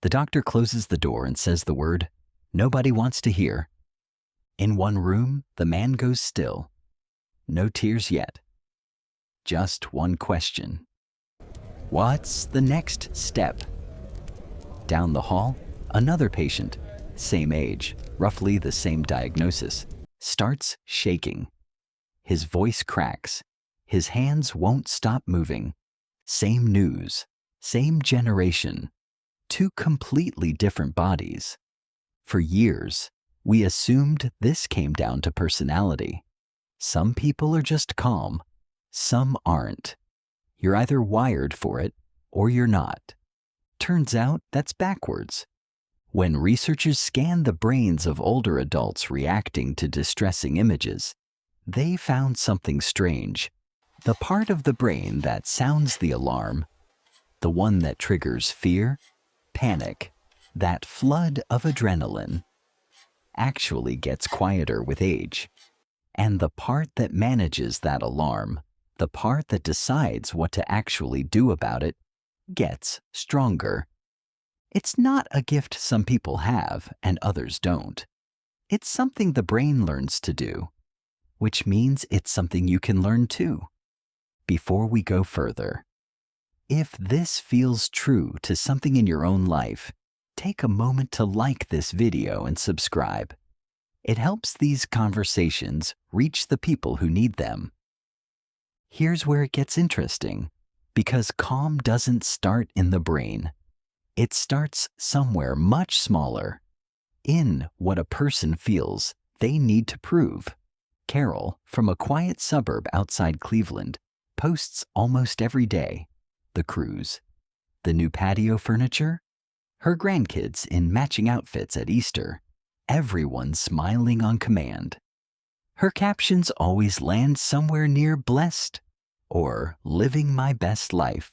The doctor closes the door and says the word nobody wants to hear. In one room, the man goes still. No tears yet. Just one question. What's the next step? Down the hall, another patient, same age, roughly the same diagnosis, starts shaking. His voice cracks. His hands won't stop moving. Same news, same generation, two completely different bodies. For years, we assumed this came down to personality. Some people are just calm, some aren't. You're either wired for it or you're not. Turns out that's backwards. When researchers scanned the brains of older adults reacting to distressing images, they found something strange. The part of the brain that sounds the alarm, the one that triggers fear, panic, that flood of adrenaline, actually gets quieter with age. And the part that manages that alarm, the part that decides what to actually do about it, gets stronger. It's not a gift some people have and others don't. It's something the brain learns to do, which means it's something you can learn too. Before we go further, if this feels true to something in your own life, take a moment to like this video and subscribe. It helps these conversations reach the people who need them. Here's where it gets interesting, because calm doesn't start in the brain. It starts somewhere much smaller, in what a person feels they need to prove. Carol, from a quiet suburb outside Cleveland, posts almost every day. The cruise, the new patio furniture, her grandkids in matching outfits at Easter, everyone smiling on command. Her captions always land somewhere near blessed or living my best life.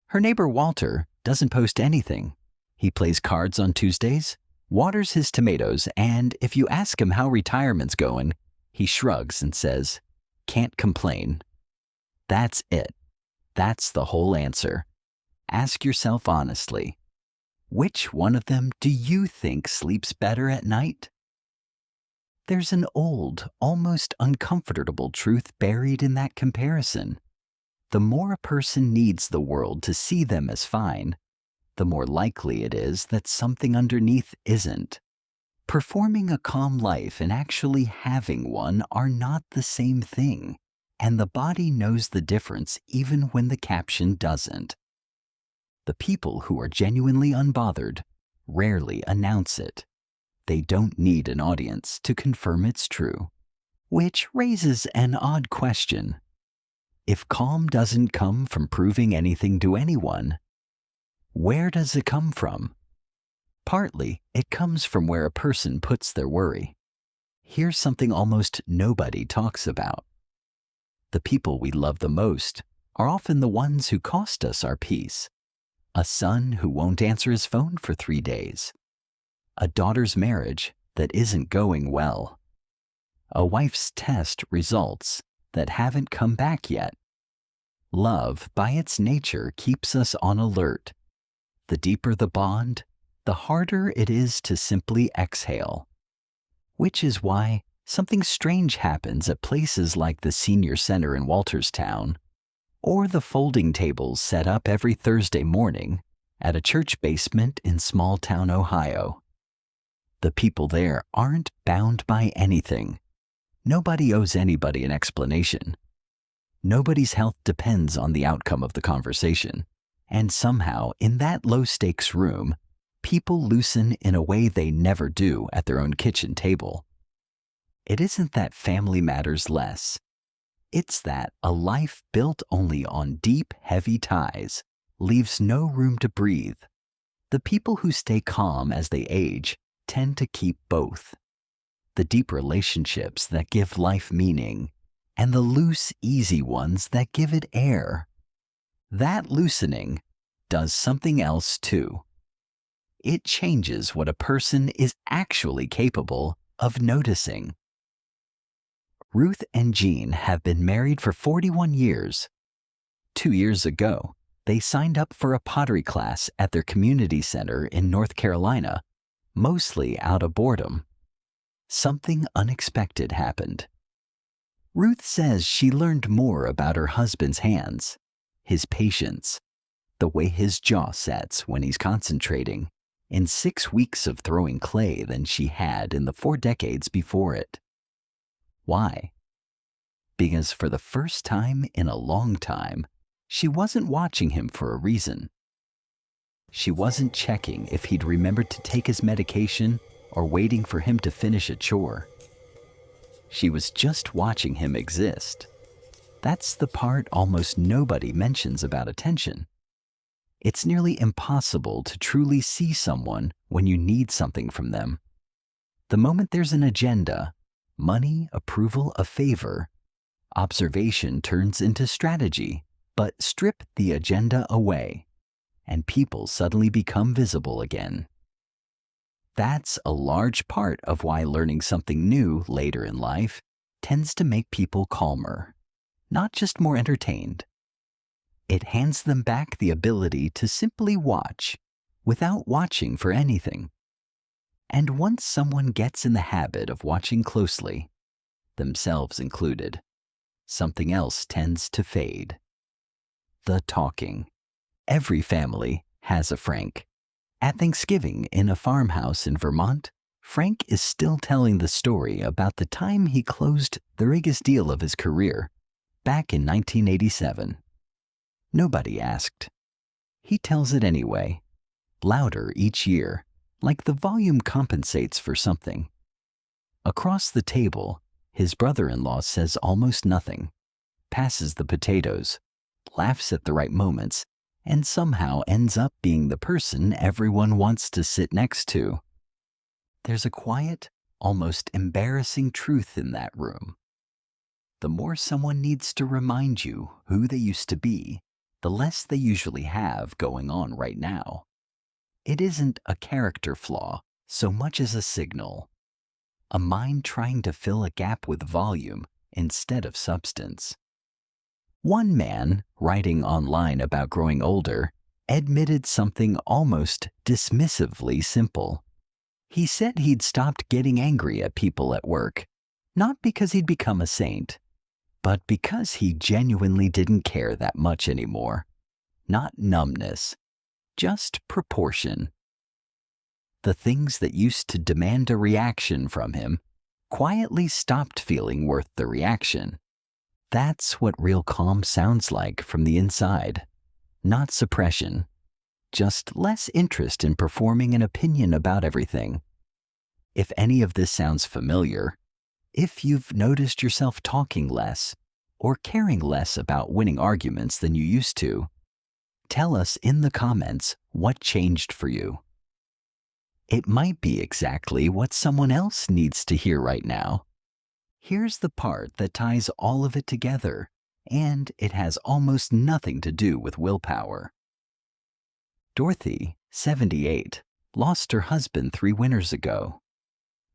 Her neighbor Walter doesn't post anything. He plays cards on Tuesdays, waters his tomatoes, and if you ask him how retirement's going, he shrugs and says, "Can't complain." That's it. That's the whole answer. Ask yourself honestly, which one of them do you think sleeps better at night? There's an old, almost uncomfortable truth buried in that comparison. The more a person needs the world to see them as fine, the more likely it is that something underneath isn't. Performing a calm life and actually having one are not the same thing, and the body knows the difference even when the caption doesn't. The people who are genuinely unbothered rarely announce it. They don't need an audience to confirm it's true. Which raises an odd question. If calm doesn't come from proving anything to anyone, where does it come from? Partly, it comes from where a person puts their worry. Here's something almost nobody talks about. The people we love the most are often the ones who cost us our peace. A son who won't answer his phone for 3 days. A daughter's marriage that isn't going well. A wife's test results that haven't come back yet. Love, by its nature, keeps us on alert. The deeper the bond, the harder it is to simply exhale. Which is why something strange happens at places like the senior center in Walterstown, or the folding tables set up every Thursday morning at a church basement in small-town Ohio. The people there aren't bound by anything. Nobody owes anybody an explanation. Nobody's health depends on the outcome of the conversation. And somehow, in that low-stakes room, people loosen in a way they never do at their own kitchen table. It isn't that family matters less. It's that a life built only on deep, heavy ties leaves no room to breathe. The people who stay calm as they age tend to keep both. The deep relationships that give life meaning, and the loose, easy ones that give it air. That loosening does something else too. It changes what a person is actually capable of noticing. Ruth and Jean have been married for 41 years. 2 years ago, They signed up for a pottery class at their community center in North Carolina, mostly out of boredom. Something unexpected happened. Ruth says she learned more about her husband's hands, his patience, the way his jaw sets when he's concentrating, in 6 weeks of throwing clay than she had in the 4 decades before it. Why? Because for the first time in a long time, she wasn't watching him for a reason. She wasn't checking if he'd remembered to take his medication or waiting for him to finish a chore. She was just watching him exist. That's the part almost nobody mentions about attention. It's nearly impossible to truly see someone when you need something from them. The moment there's an agenda, money, approval, a favor, observation turns into strategy. But strip the agenda away, and people suddenly become visible again. That's a large part of why learning something new later in life tends to make people calmer, not just more entertained. It hands them back the ability to simply watch without watching for anything. And once someone gets in the habit of watching closely, themselves included, something else tends to fade. The talking. Every family has a Frank. At Thanksgiving in a farmhouse in Vermont, Frank is still telling the story about the time he closed the biggest deal of his career, back in 1987. Nobody asked. He tells it anyway, louder each year, like the volume compensates for something. Across the table, his brother-in-law says almost nothing, passes the potatoes, laughs at the right moments, and somehow ends up being the person everyone wants to sit next to. There's a quiet, almost embarrassing truth in that room. The more someone needs to remind you who they used to be, the less they usually have going on right now. It isn't a character flaw so much as a signal. A mind trying to fill a gap with volume instead of substance. One man, writing online about growing older, admitted something almost dismissively simple. He said he'd stopped getting angry at people at work, not because he'd become a saint, but because he genuinely didn't care that much anymore. Not numbness, just proportion. The things that used to demand a reaction from him quietly stopped feeling worth the reaction. That's what real calm sounds like from the inside. Not suppression, just less interest in performing an opinion about everything. If any of this sounds familiar, if you've noticed yourself talking less or caring less about winning arguments than you used to, tell us in the comments what changed for you. It might be exactly what someone else needs to hear right now. Here's the part that ties all of it together, and it has almost nothing to do with willpower. Dorothy, 78, lost her husband 3 winters ago.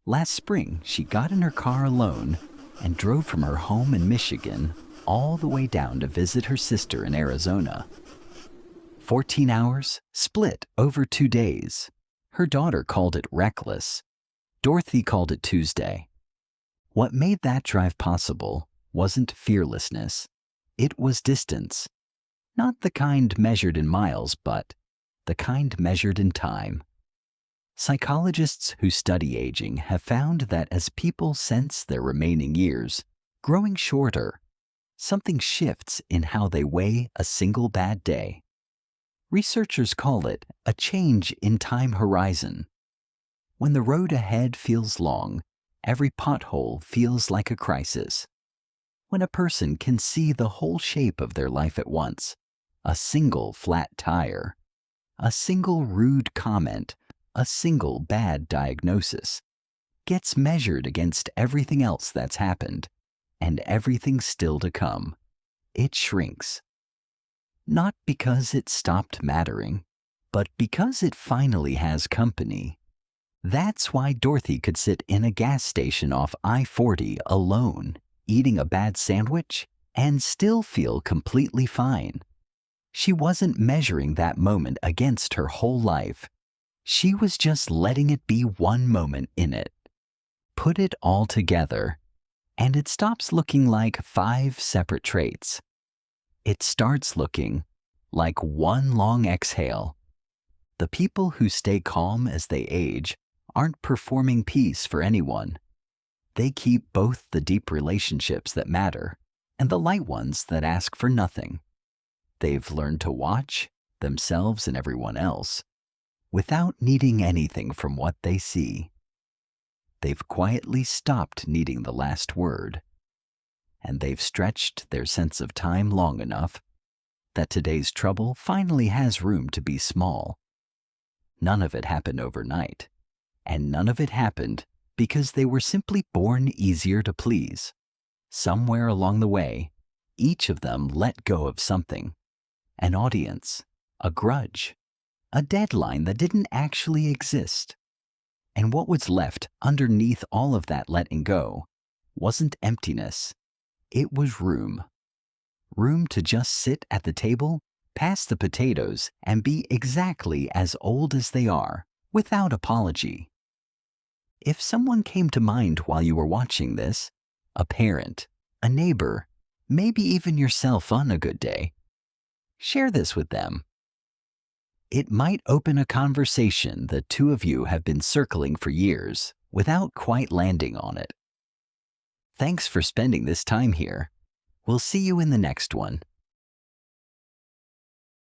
Last spring, she got in her car alone and drove from her home in Michigan all the way down to visit her sister in Arizona. 14 hours, split over 2 days. Her daughter called it reckless. Dorothy called it Tuesday. What made that drive possible wasn't fearlessness. It was distance. Not the kind measured in miles, but the kind measured in time. Psychologists who study aging have found that as people sense their remaining years growing shorter, something shifts in how they weigh a single bad day. Researchers call it a change in time horizon. When the road ahead feels long, every pothole feels like a crisis. When a person can see the whole shape of their life at once, a single flat tire, a single rude comment, a single bad diagnosis, gets measured against everything else that's happened, and everything still to come, it shrinks. Not because it stopped mattering, but because it finally has company. That's why Dorothy could sit in a gas station off I-40 alone, eating a bad sandwich, and still feel completely fine. She wasn't measuring that moment against her whole life. She was just letting it be one moment in it. Put it all together, and it stops looking like 5 separate traits. It starts looking like one long exhale. The people who stay calm as they age aren't performing peace for anyone. They keep both the deep relationships that matter and the light ones that ask for nothing. They've learned to watch themselves and everyone else without needing anything from what they see. They've quietly stopped needing the last word, and they've stretched their sense of time long enough that today's trouble finally has room to be small. None of it happened overnight, and none of it happened because they were simply born easier to please. Somewhere along the way, each of them let go of something: an audience, a grudge, a deadline that didn't actually exist. And what was left underneath all of that letting go wasn't emptiness. It was room. Room to just sit at the table, pass the potatoes, and be exactly as old as they are, without apology. If someone came to mind while you were watching this, a parent, a neighbor, maybe even yourself on a good day, share this with them. It might open a conversation the two of you have been circling for years without quite landing on it. Thanks for spending this time here. We'll see you in the next one.